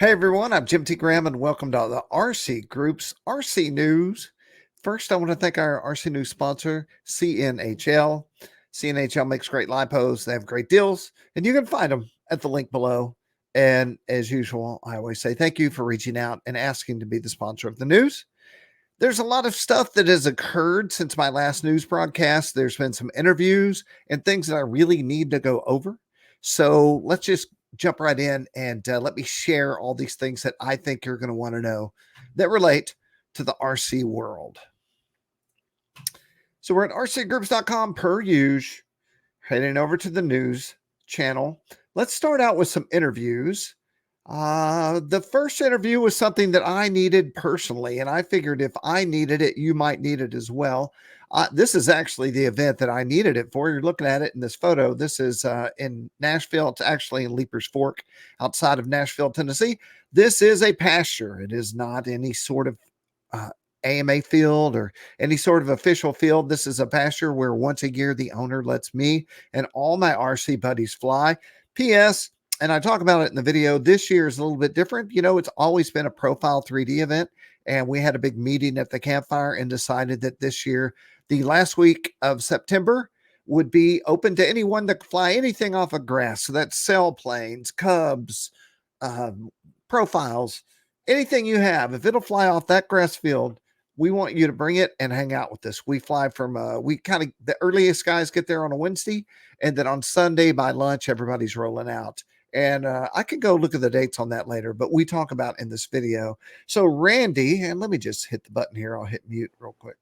Hey everyone, I'm Jim T. Graham and welcome to the RC Groups RC News. First, I want to thank our RC News sponsor, CNHL. CNHL makes great lipos, they have great deals, and you can find them at the link below. And as usual, I always say thank you for reaching out and asking to be the sponsor of the news. There's a lot of stuff that has occurred since my last news broadcast. There's been some interviews and things that I really need to go over. So let's just jump right in and let me share all these things that I think you're going to want to know that relate to the RC world. So we're at rcgroups.com per usual, heading over to the news channel. Let's start out with some interviews. The first interview was something that I needed personally, and I figured if I needed it, you might need it as well. This is actually the event that I needed it for. You're looking at it in this photo. This is in Nashville. It's actually in Leapers Fork outside of Nashville, Tennessee. This is a pasture. It is not any sort of AMA field or any sort of official field. This is a pasture where once a year the owner lets me and all my RC buddies fly. P.S. And I talk about it in the video. This year is a little bit different. You know, it's always been a profile 3D event. And we had a big meeting at the campfire and decided that this year, the last week of September, would be open to anyone that could fly anything off of grass. So that's sailplanes, cubs, profiles, anything you have. If it'll fly off that grass field, we want you to bring it and hang out with us. We fly from, the earliest guys get there on a Wednesday. And then on Sunday by lunch, everybody's rolling out. And I could go look at the dates on that later, but we talk about in this video. So Randy, and let me just hit the button here. I'll hit mute real quick.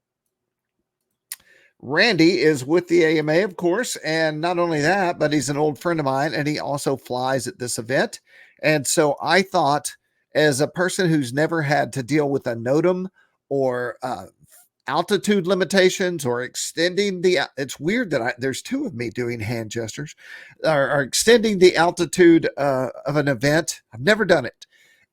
Randy is with the AMA, of course. And not only that, but he's an old friend of mine and he also flies at this event. And so I thought, as a person who's never had to deal with a NOTAM or altitude limitations or extending it's weird that there's two of me doing hand gestures or extending the altitude of an event. I've never done it.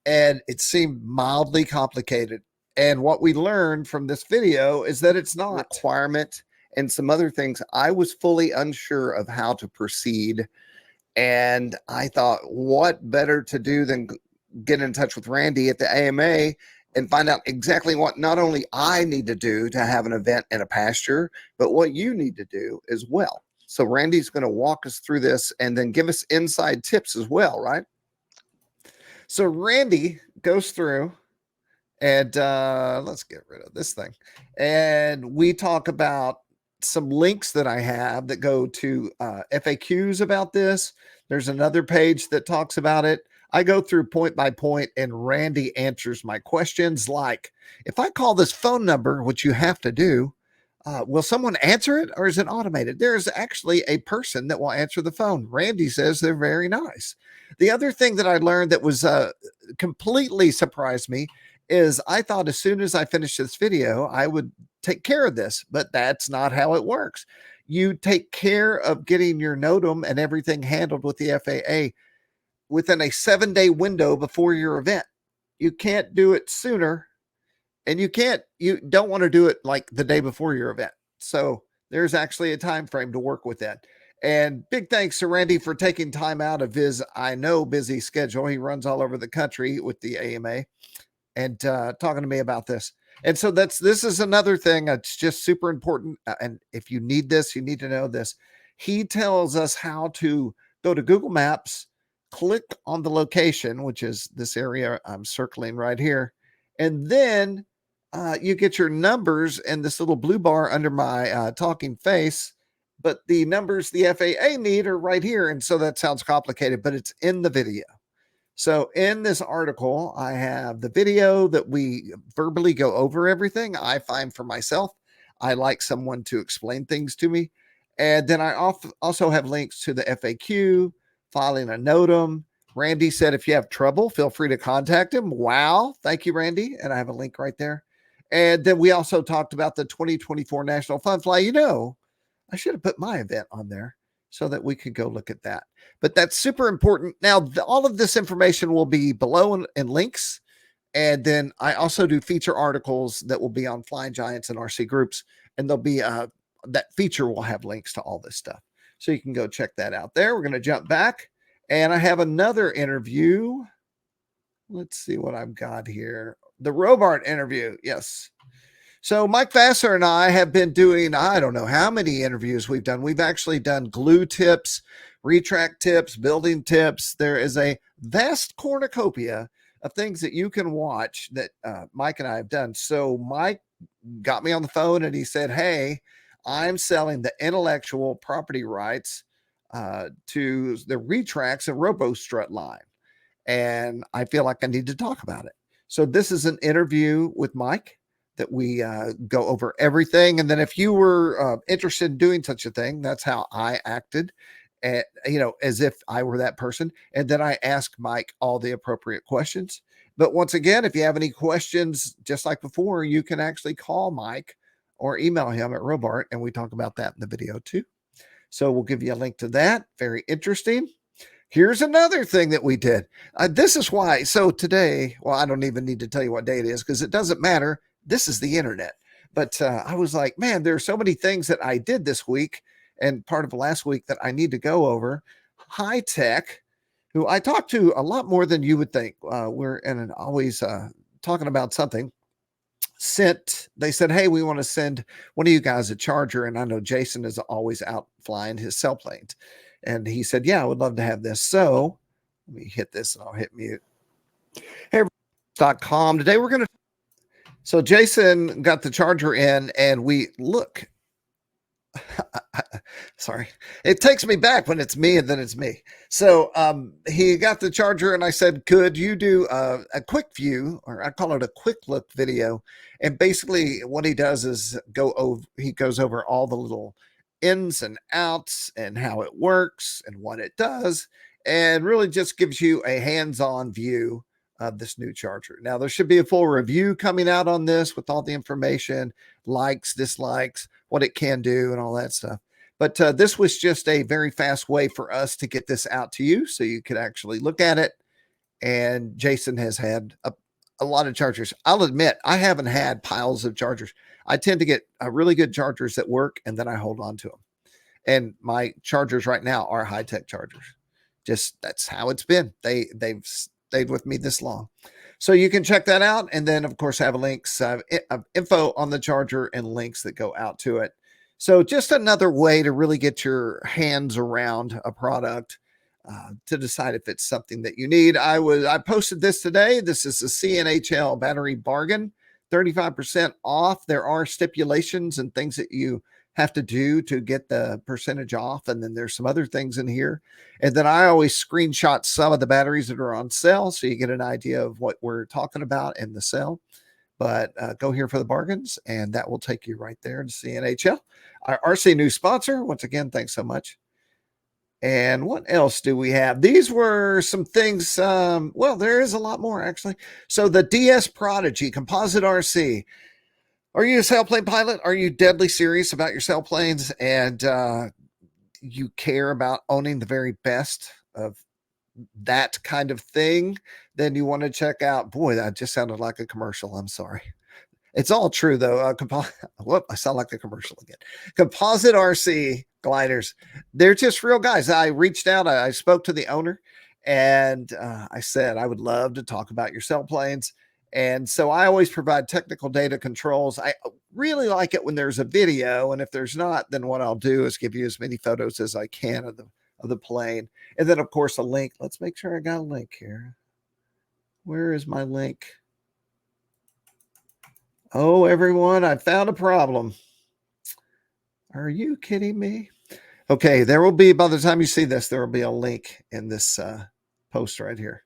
And it seemed mildly complicated. And what we learned from this video is that it's not requirement and some other things. I was fully unsure of how to proceed. And I thought, what better to do than get in touch with Randy at the AMA and find out exactly what not only I need to do to have an event in a pasture, but what you need to do as well. So Randy's going to walk us through this and then give us inside tips as well, right? So Randy goes through and let's get rid of this thing. And we talk about some links that I have that go to FAQs about this. There's another page that talks about it. I go through point by point and Randy answers my questions like, if I call this phone number, which you have to do, will someone answer it or is it automated? There is actually a person that will answer the phone. Randy says they're very nice. The other thing that I learned that was completely surprised me is I thought as soon as I finished this video, I would take care of this, but that's not how it works. You take care of getting your NOTAM and everything handled with the FAA within a 7-day window before your event. You can't do it sooner, and you don't want to do it like the day before your event. So there's actually a time frame to work with that. And big thanks to Randy for taking time out of his, I know, busy schedule. He runs all over the country with the AMA and talking to me about this. And so this is another thing that's just super important. And if you need this, you need to know this. He tells us how to go to Google Maps, click on the location, which is this area I'm circling right here. And then you get your numbers and this little blue bar under my talking face. But the numbers the FAA need are right here. And so that sounds complicated, but it's in the video. So in this article, I have the video that we verbally go over everything. I find for myself, I like someone to explain things to me. And then I also have links to the FAQ, filing a NOTAM. Randy said, if you have trouble, feel free to contact him. Wow. Thank you, Randy. And I have a link right there. And then we also talked about the 2024 National Fun Fly. You know, I should have put my event on there so that we could go look at that. But that's super important. Now, all of this information will be below in links. And then I also do feature articles that will be on Flying Giants and RC Groups. And there'll be that feature will have links to all this stuff. So you can go check that out there. We're going to jump back. And I have another interview. Let's see what I've got here. The Robart interview. Yes. So Mike Vassar and I have been doing, I don't know how many interviews we've done. We've actually done glue tips, retract tips, building tips. There is a vast cornucopia of things that you can watch that Mike and I have done. So Mike got me on the phone and he said, hey, I'm selling the intellectual property rights to the retracts and RoboStrut line. And I feel like I need to talk about it. So this is an interview with Mike that we go over everything. And then if you were interested in doing such a thing, that's how I acted, as if I were that person. And then I asked Mike all the appropriate questions. But once again, if you have any questions, just like before, you can actually call Mike or email him at Robart, and we talk about that in the video too. So we'll give you a link to that. Very interesting. Here's another thing that we did. This is why. So today, well, I don't even need to tell you what day it is because it doesn't matter. This is the internet. But I was like, man, there are so many things that I did this week and part of last week that I need to go over. Hitec, who I talk to a lot more than you would think. We're always talking about something. They said, hey, we want to send one of you guys a charger. And I know Jason is always out flying his cell planes. And he said, yeah, I would love to have this. So let me hit this and I'll hit mute. Hey, .com. Today we're going to. So Jason got the charger in and we look. Sorry. It takes me back when it's me and then it's me. So he got the charger and I said, could you do a quick view, or I call it a quick look video. And basically what he does is he goes over all the little ins and outs and how it works and what it does, and really just gives you a hands-on view of this new charger. Now there should be a full review coming out on this with all the information, likes, dislikes, what it can do and all that stuff. But this was just a very fast way for us to get this out to you so you could actually look at it. And Jason has had a lot of chargers. I'll admit, I haven't had piles of chargers. I tend to get really good chargers that work, and then I hold on to them. And my chargers right now are Hitec chargers. Just that's how it's been. They've stayed with me this long. So you can check that out. And then, of course, have links, info on the charger and links that go out to it. So just another way to really get your hands around a product to decide if it's something that you need. I posted this today. This is a CNHL battery bargain, 35% off. There are stipulations and things that you have to do to get the percentage off. And then there's some other things in here. And then I always screenshot some of the batteries that are on sale so you get an idea of what we're talking about in the sale. But go here for the bargains, and that will take you right there to CNHL, our RC new sponsor. Once again, thanks so much. And what else do we have? These were some things. Well, there is a lot more, actually. So the DS-Prodigy Composite RC. Are you a sailplane pilot? Are you deadly serious about your sailplanes and you care about owning the very best of that kind of thing? Then you want to check out, boy, that just sounded like a commercial. I'm sorry. It's all true though. I sound like a commercial again. Composite RC gliders. They're just real guys. I reached out, I spoke to the owner, and I said, I would love to talk about your sailplanes. And so I always provide technical data controls. I really like it when there's a video. And if there's not, then what I'll do is give you as many photos as I can of the plane. And then of course a link. Let's make sure I got a link here. Where is my link? Oh, everyone, I found a problem. Are you kidding me? Okay, there will be, by the time you see this, there will be a link in this post right here.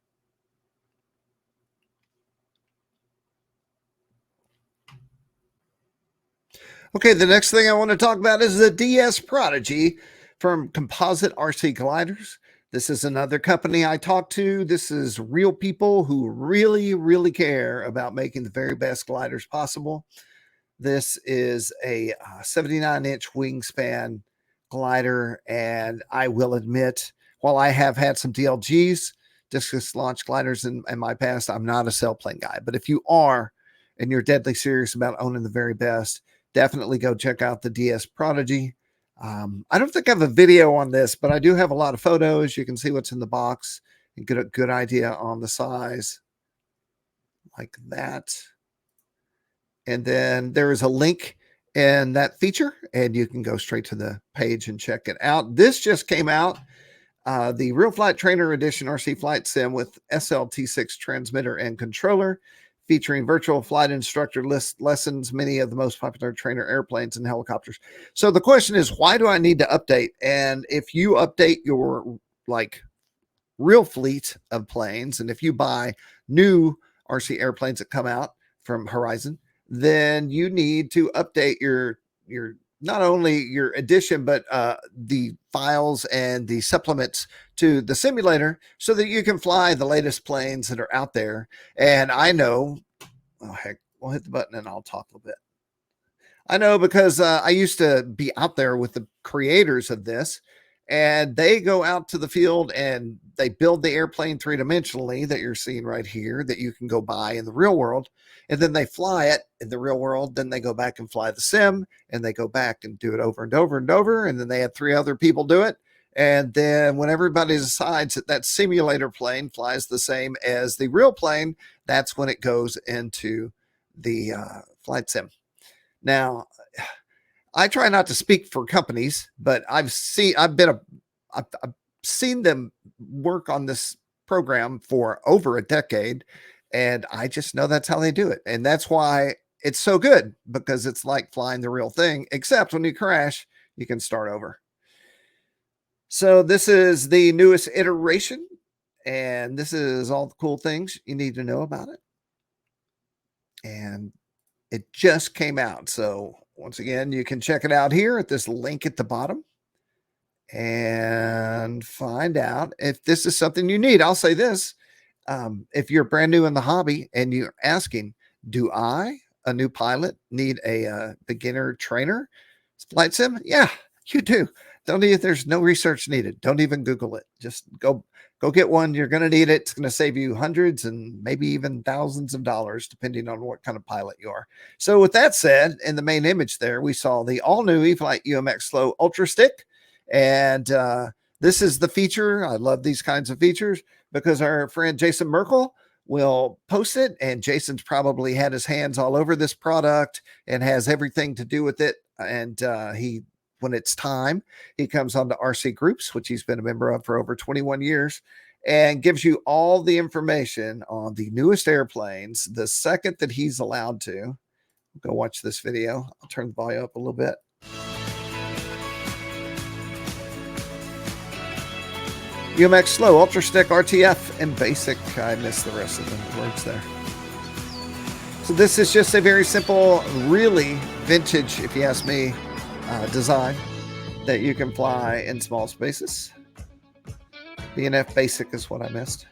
Okay, the next thing I want to talk about is the DS-Prodigy from Composite RC Gliders. This is another company I talk to. This is real people who really, really care about making the very best gliders possible. This is a 79-inch wingspan glider, and I will admit, while I have had some DLGs, discus launch gliders in my past, I'm not a sailplane guy. But if you are, and you're deadly serious about owning the very best, definitely go check out the DS-Prodigy. I don't think I have a video on this, but I do have a lot of photos. You can see what's in the box and get a good idea on the size. like that. And then there is a link in that feature, and you can go straight to the page and check it out. This just came out. The RealFlight Trainer Edition RC Flight Sim with SLT6 transmitter and controller, featuring virtual flight instructor lessons, many of the most popular trainer airplanes and helicopters. So the question is, why do I need to update? And if you update your like real fleet of planes, and if you buy new RC airplanes that come out from Horizon, then you need to update your not only your edition, but the files and the supplements to the simulator so that you can fly the latest planes that are out there. And I know, oh heck, we'll hit the button and I'll talk a little bit. I know because I used to be out there with the creators of this, and they go out to the field and they build the airplane three-dimensionally that you're seeing right here that you can go buy in the real world. And then they fly it in the real world. Then they go back and fly the sim, and they go back and do it over and over and over. And then they have 3 other people do it. And then when everybody decides that that simulator plane flies the same as the real plane, that's when it goes into the flight sim. Now, I try not to speak for companies, but I've seen them work on this program for over a decade, and I just know that's how they do it. And that's why it's so good, because it's like flying the real thing, except when you crash, you can start over. So this is the newest iteration, and this is all the cool things you need to know about it. And it just came out. So once again, you can check it out here at this link at the bottom and find out if this is something you need. I'll say this. If you're brand new in the hobby and you're asking, do I, a new pilot, need a beginner trainer flight sim? Yeah, you do. There's no research needed. Don't even Google it. Just go get one. You're going to need it. It's going to save you hundreds and maybe even thousands of dollars, depending on what kind of pilot you are. So with that said, in the main image there, we saw the all new E-flite UMX Slow Ultra Stick. And this is the feature. I love these kinds of features because our friend Jason Merkel will post it. And Jason's probably had his hands all over this product and has everything to do with it. And when it's time, he comes on to RCGroups, which he's been a member of for over 21 years, and gives you all the information on the newest airplanes the second that he's allowed to. Go watch this video. I'll turn the volume up a little bit. UMX Slow, Ultra Stick, RTF, and Basic. I missed the rest of the words there. So this is just a very simple, really vintage, if you ask me, design that you can fly in small spaces. BNF Basic is what I missed.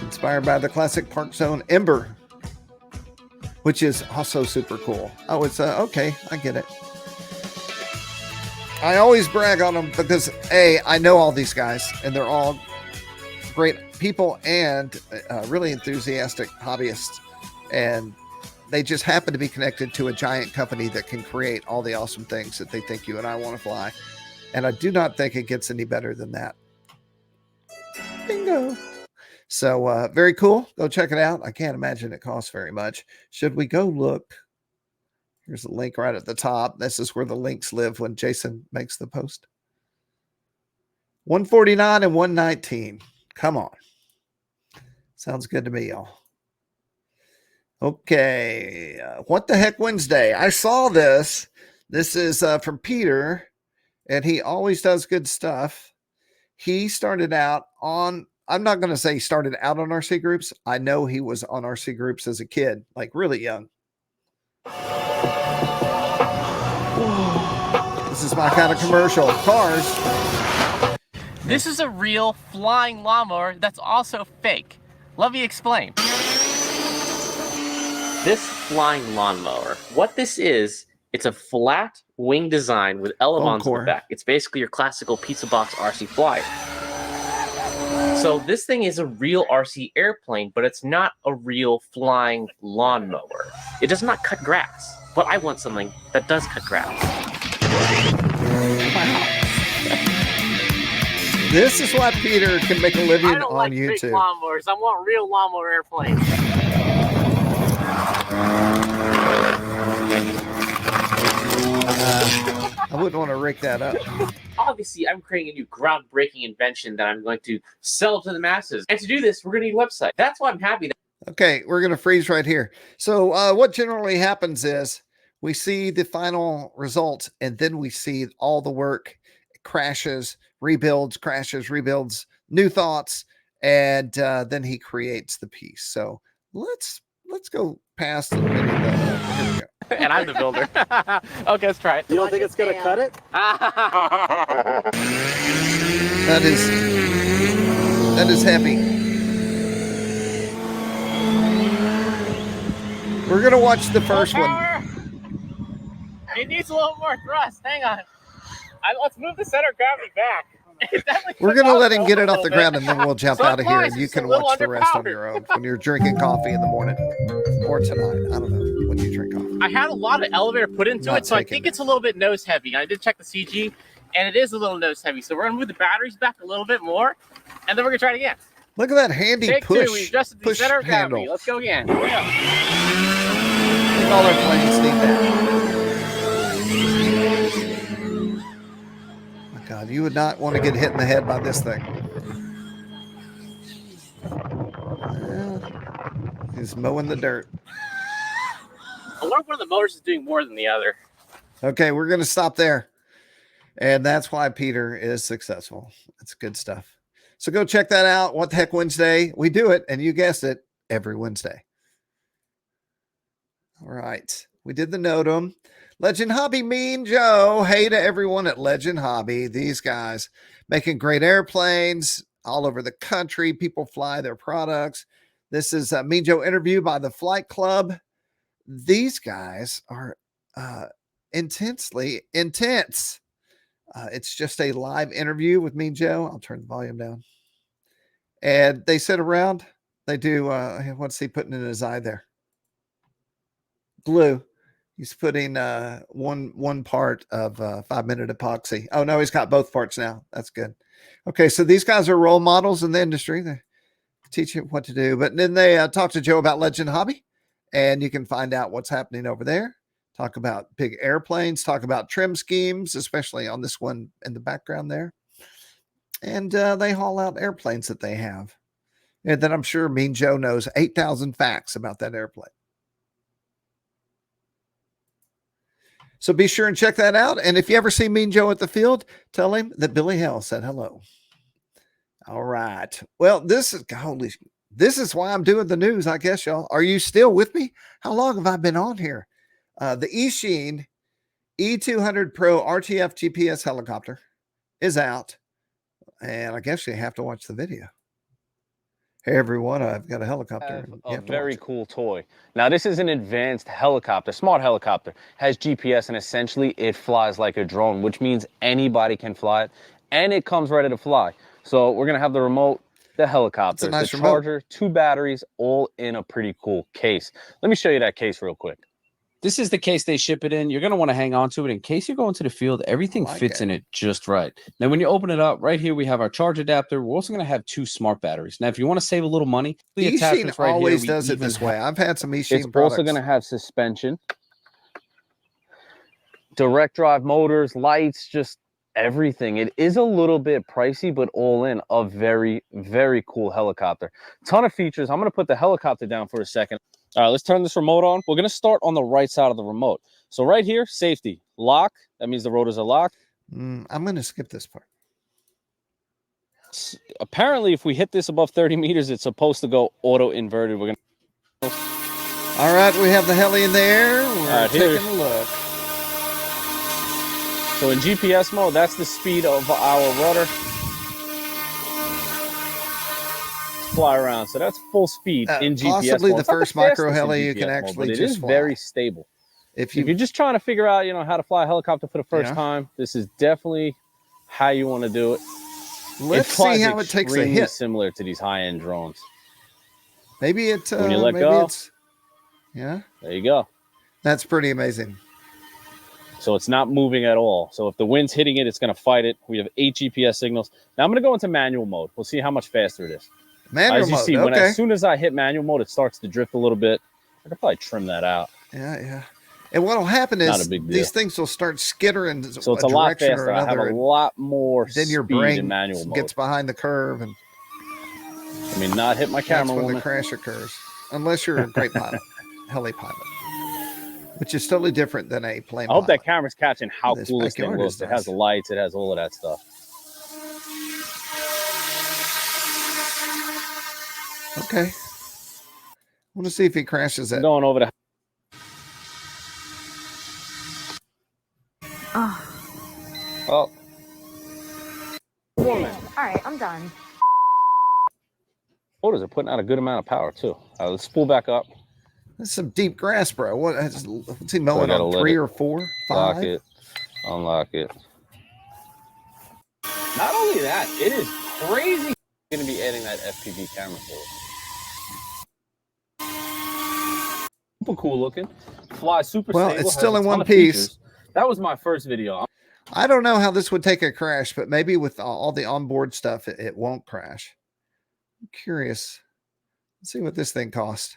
Inspired by the classic Park Zone Ember, which is also super cool. Oh, it's okay, I get it. I always brag on them because I know all these guys and they're all great people and really enthusiastic hobbyists, and they just happen to be connected to a giant company that can create all the awesome things that they think you and I want to fly. And I do not think it gets any better than that. Bingo. So very cool. Go check it out. I can't imagine it costs very much. Should we go look? Here's a link right at the top. This is where the links live when Jason makes the post. 149 and 119. Come on. Sounds good to me, y'all. Okay, what the heck Wednesday? I saw this. This is from Peter, and he always does good stuff. He started out on, I'm not going to say he started out on RCGroups. I know he was on RCGroups as a kid, like really young. This is my kind of commercial. Cars. This is a real flying lawnmower that's also fake. Let me explain. This flying lawnmower, what this is, it's a flat wing design with elevons in the back. It's basically your classical pizza box RC flyer. So this thing is a real RC airplane, but it's not a real flying lawnmower. It does not cut grass, but I want something that does cut grass. This is why Peter can make a living I don't on like YouTube. big lawnmowers. I want real lawnmower airplanes. I wouldn't want to rig that up. Obviously, I'm creating a new groundbreaking invention that I'm going to sell to the masses. And to do this, we're going to need a website. That's why I'm happy. Okay, we're going to freeze right here. So what generally happens is we see the final result, and then we see all the work crashes, rebuilds, new thoughts, and then he creates the piece. So let's go past the video. Here we go. And I'm the builder. Okay, let's try it. You don't think it's going to cut it? That is heavy. We're gonna watch the first one. It needs a little more thrust. Hang on. Let's move the center of gravity back. We're gonna let him get it off the ground, and then we'll jump out of here, and you it's can a little watch the rest on underpowered. your own when you're drinking coffee in the morning or tonight. I don't know when you drink coffee. I had a lot of elevator put into Not it, so I taking think it. it's a little bit nose heavy. I did check the CG, and it is a little nose heavy. So we're gonna move the batteries back a little bit more, and then we're gonna try it again. Look at that handy Take push, two. We adjusted the push center of gravity. handle. Let's go again. Here we go. All our planes need that. Oh my God, you would not want to get hit in the head by this thing. Well, he's mowing the dirt. I wonder if one of the motors is doing more than the other. Okay, we're going to stop there. And that's why Peter is successful. That's good stuff. So go check that out. What the Heck Wednesday? We do it, and you guessed it, every Wednesday. All right. We did the Notum. Legend Hobby Mean Joe. Hey to everyone at Legend Hobby. These guys making great airplanes all over the country. People fly their products. This is a Mean Joe interview by the Flight Club. These guys are intensely intense. It's just a live interview with Mean Joe. I'll turn the volume down. And they sit around. They do, what's he putting in his eye there? Glue. He's putting one part of 5-minute epoxy. Oh, no, he's got both parts now. That's good. Okay, so these guys are role models in the industry. They teach you what to do. But then they talk to Joe about Legend Hobby, and you can find out what's happening over there. Talk about big airplanes, talk about trim schemes, especially on this one in the background there. And they haul out airplanes that they have. And then I'm sure Mean Joe knows 8,000 facts about that airplane. So be sure and check that out. And if you ever see Mean Joe at the field, tell him that Billy Hell said hello. All right. Well, this is why I'm doing the news, I guess, y'all. Are you still with me? How long have I been on here? The Eachine E200 Pro RTF GPS helicopter is out. And I guess you have to watch the video. Hey, everyone, I've got a helicopter. A very cool toy. Now, this is an advanced helicopter, smart helicopter. Has GPS, and essentially it flies like a drone, which means anybody can fly it, and it comes ready to fly. So we're going to have the remote, the helicopter, nice the remote. charger, 2 batteries, all in a pretty cool case. Let me show you that case real quick. This is the case they ship it in. You're going to want to hang on to it in case you go into the field. Everything fits in it just right. Now, when you open it up, right here, we have our charge adapter. We're also going to have 2 smart batteries. Now, if you want to save a little money, the attachments right always here, does it this way. I've had some Eachine It's products. also going to have suspension, direct drive motors, lights, just everything. It is a little bit pricey, but all in a very, very cool helicopter. Ton of features. I'm going to put the helicopter down for a second. All right, let's turn this remote on. We're going to start on the right side of the remote. So right here, safety, lock. That means the rotors are locked. I'm going to skip this part. Apparently, if we hit this above 30 meters, it's supposed to go auto inverted. We're going to... All right, we have the heli in the air. We're here. taking a look. So in GPS mode, that's the speed of our rudder. Fly around, so that's full speed in GPS possibly mode. the first micro heli you can actually it just is fly. very stable. If you're just trying to figure out, how to fly a helicopter for the first time, this is definitely how you want to do it. Let's see how it takes a hit. Similar to these high-end drones. Maybe it. When you let go, yeah. There you go. That's pretty amazing. So it's not moving at all. So if the wind's hitting it, it's going to fight it. We have 8 GPS signals. Now I'm going to go into manual mode. We'll see how much faster it is. Manual As you mode, see, okay. as soon as I hit manual mode, it starts to drift a little bit. I could probably trim that out. Yeah. And what will happen Not is a big deal. these things will start skittering. So it's a lot faster. I have a and lot more then your speed in brain manual mode. gets behind the curve, and I mean, not hit my camera. that's when woman. the crash occurs. Unless you're a great pilot, heli pilot, which is totally different than a plane. I hope pilot. that camera's catching how This cool this thing backyard looks. is It has nice. the lights. It has all of that stuff. Okay. I want to see if he crashes I'm it. going over to. Oh. All right, I'm done. Motors are putting out a good amount of power too. Let's spool back up. That's some deep grass, bro. What's he mowing gotta on? let 3 it or 4, 5? Lock it. Unlock it. Not only that, it is crazy. Going to be adding that FPV camera for it. Super cool looking. Flies super Well, stable. it's still has a in ton one of piece. features. That was my first video. I don't know how this would take a crash, but maybe with all the onboard stuff, it won't crash. I'm curious. Let's see what this thing costs.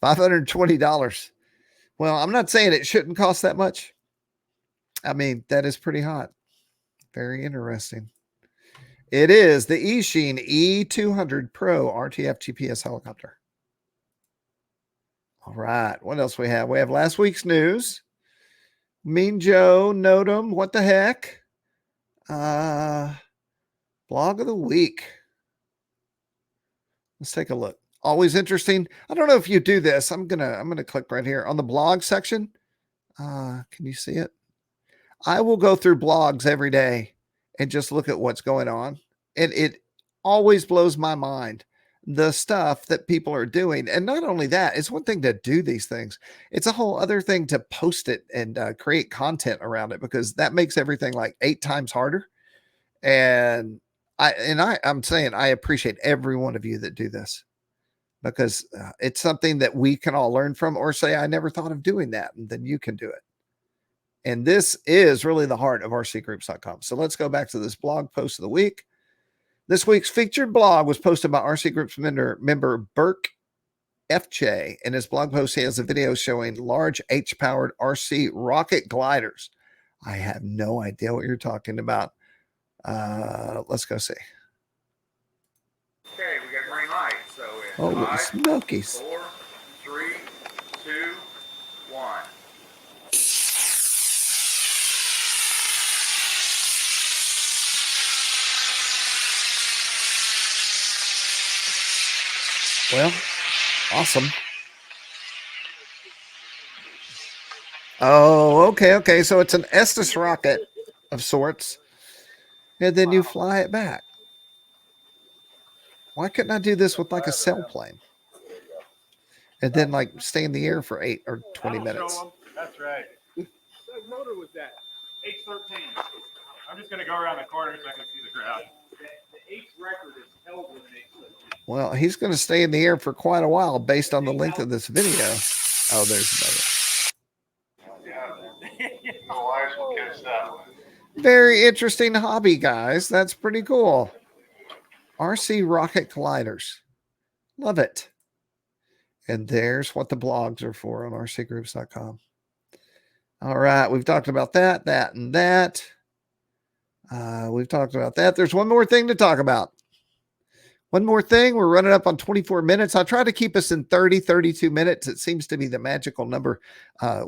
$520. Well, I'm not saying it shouldn't cost that much. I mean, that is pretty hot. Very interesting. It is the Eachine E200 Pro RTF GPS helicopter. All right. What else we have? We have last week's news. Mean Joe, Notum, what the heck? Blog of the week. Let's take a look. Always interesting. I don't know if you do this. I'm gonna click right here on the blog section. Can you see it? I will go through blogs every day and just look at what's going on. And it always blows my mind, the stuff that people are doing. And not only that, it's one thing to do these things. It's a whole other thing to post it and create content around it, because that makes everything like 8 times harder. And I'm saying I appreciate every one of you that do this, because it's something that we can all learn from, or say, I never thought of doing that. And then you can do it. And this is really the heart of RCGroups.com. So let's go back to this blog post of the week. This week's featured blog was posted by RC Groups member Burke FJ. In his blog post, he has a video showing large H-powered RC rocket gliders. I have no idea what you're talking about. Let's go see. Okay, we got green light. So in Oh, 5, Smokies. 4, 3, 2, 1. Well, awesome. Oh, okay. So it's an Estes rocket of sorts, and then you fly it back. Why couldn't I do this with like a sail plane? And then like stay in the air for 8 or 20 minutes. That's right. What motor was that? H13. I'm just going to go around the corner so I can see the ground. The H record is held with an H13. Well, he's going to stay in the air for quite a while based on the length of this video. Oh, there's The wires will catch that one. another. Very interesting hobby, guys. That's pretty cool. RC rocket colliders. Love it. And there's what the blogs are for on rcgroups.com. All right. We've talked about that, and that. We've talked about that. There's one more thing to talk about. One more thing. We're running up on 24 minutes. I try to keep us in 30, 32 minutes. It seems to be the magical number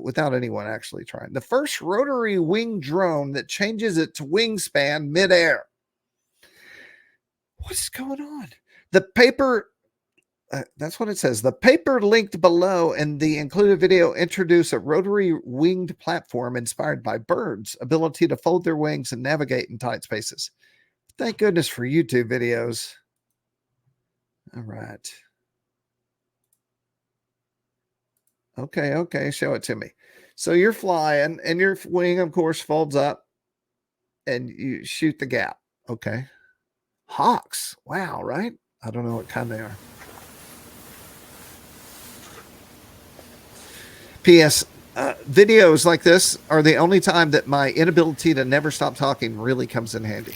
without anyone actually trying. The first Rotary-Wing drone that changes its wingspan midair. What's going on? The paper, that's what it says. The paper linked below and the included video introduce a rotary-winged platform inspired by birds' ability to fold their wings and navigate in tight spaces. Thank goodness for YouTube videos. All right. Okay. Show it to me. So you're flying and your wing, of course, folds up and you shoot the gap. Okay. Hawks. Wow, right? I don't know what kind they are. P.S. videos like this are the only time that my inability to never stop talking really comes in handy.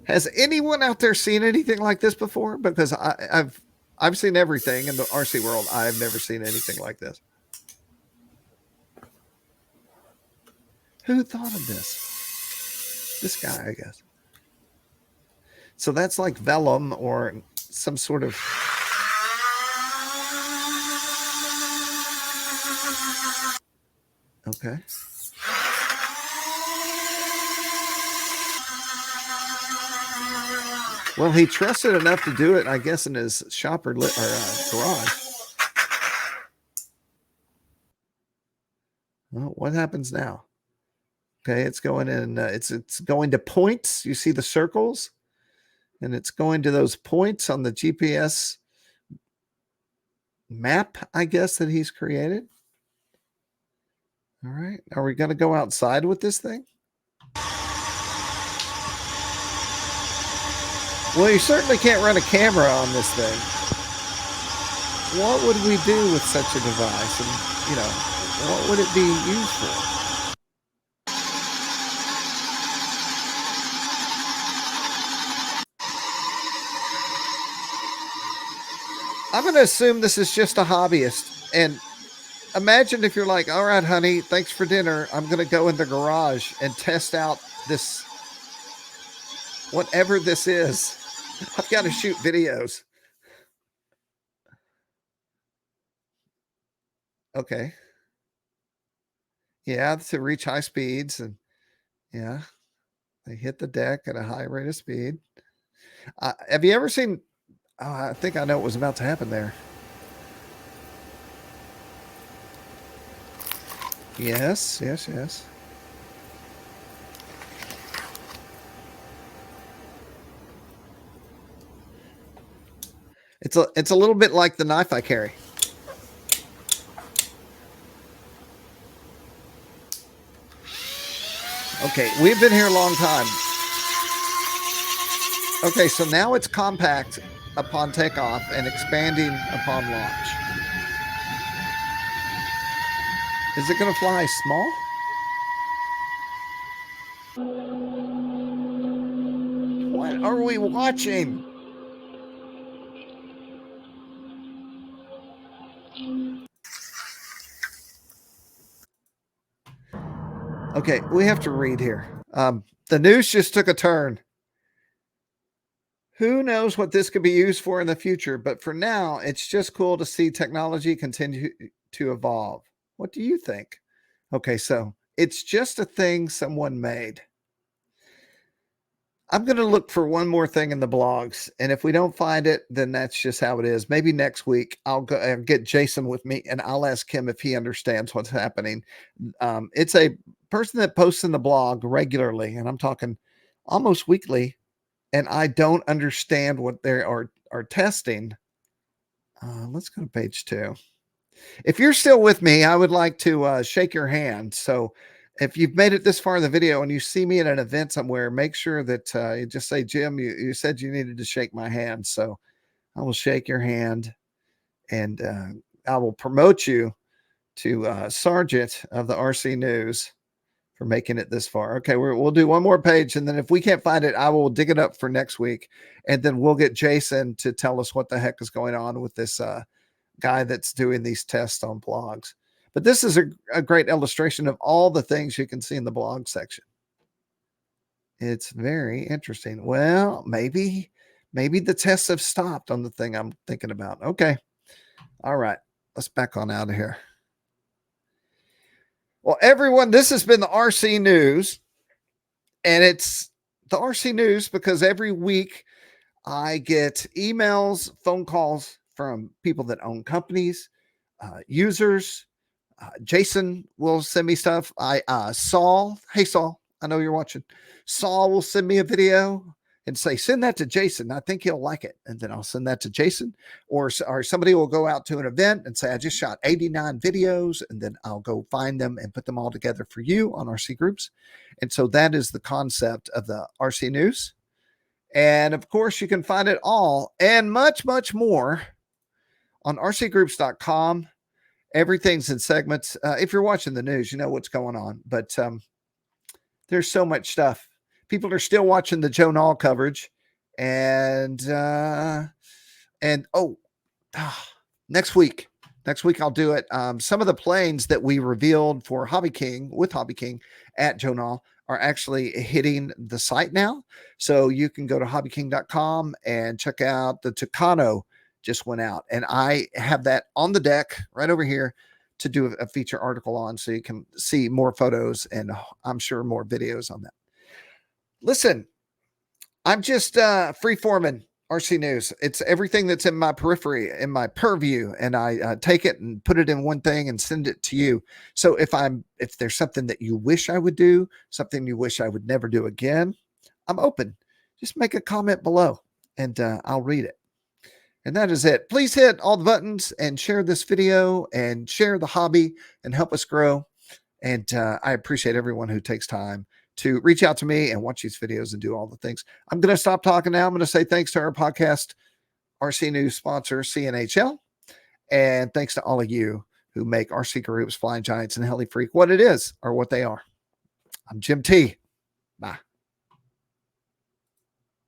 Has anyone out there seen anything like this before? Because I've seen everything in the RC world. I've never seen anything like this. Who thought of this? This guy, I guess. So that's like vellum or some sort of... Okay. Well, he trusted enough to do it, I guess, in his shop or garage. Well, what happens now? Okay, it's going in. It's going to points. You see the circles, and it's going to those points on the GPS map, I guess, that he's created. All right. Are we going to go outside with this thing? Well, you certainly can't run a camera on this thing. What would we do with such a device? And, you know, what would it be used for? I'm going to assume this is just a hobbyist. And imagine if you're like, all right, honey, thanks for dinner. I'm going to go in the garage and test out this, whatever this is. I've got to shoot videos. Okay. Yeah, to reach high speeds. And yeah, they hit the deck at a high rate of speed. Have you ever seen... Oh, I think I know what was about to happen there. Yes, yes, yes. It's a little bit like the knife I carry. Okay, we've been here a long time. Okay, so now it's compact upon takeoff and expanding upon launch. Is it going to fly small? What are we watching? Okay, we have to read here. The news just took a turn. Who knows what this could be used for in the future, but for now, it's just cool to see technology continue to evolve. What do you think? Okay, so it's just a thing someone made. I'm going to look for one more thing in the blogs, and if we don't find it, then that's just how it is. Maybe next week I'll go and get Jason with me, and I'll ask him if he understands what's happening. It's a person that posts in the blog regularly, and I'm talking almost weekly, and I don't understand what they are testing. Let's go to page 2. If you're still with me, I would like to shake your hand. So if you've made it this far in the video and you see me at an event somewhere, make sure that you just say, Jim, you said you needed to shake my hand. So I will shake your hand, and I will promote you to Sergeant of the RC News for making it this far. Okay, we'll do one more page, and then if we can't find it, I will dig it up for next week, and then we'll get Jason to tell us what the heck is going on with this guy that's doing these tests on blogs. But this is a great illustration of all the things you can see in the blog section. It's very interesting. Well, maybe the tests have stopped on the thing I'm thinking about. Okay. All right. Let's back on out of here. Well, everyone, this has been the RC News, and it's the RC News because every week I get emails, phone calls from people that own companies, users. Jason will send me stuff. Saul, hey Saul, I know you're watching. Saul will send me a video and say, send that to Jason. I think he'll like it. And then I'll send that to Jason, or somebody will go out to an event and say, I just shot 89 videos, and then I'll go find them and put them all together for you on RCGroups. And so that is the concept of the RC News. And of course, you can find it all and much, much more on rcgroups.com. Everything's in segments. If you're watching the news, you know what's going on. But there's so much stuff. People are still watching the Joe Nall coverage, and next week I'll do it. Some of the planes that we revealed for Hobby King at Joe Nall are actually hitting the site now. So you can go to hobbyking.com and check out the Tucano just went out. And I have that on the deck right over here to do a feature article on, so you can see more photos and I'm sure more videos on that. Listen, I'm just free-forming RC News. It's everything that's in my periphery, in my purview, and I take it and put it in one thing and send it to you. So if there's something that you wish I would do, something you wish I would never do again, I'm open. Just make a comment below and I'll read it. And that is it. Please hit all the buttons and share this video and share the hobby and help us grow. And I appreciate everyone who takes time to reach out to me and watch these videos and do all the things. I'm going to stop talking now. I'm going to say thanks to our podcast, RC News sponsor, CNHL. And thanks to all of you who make RCGroups, Flying Giants, and Heli Freak what it is or what they are. I'm Jim T.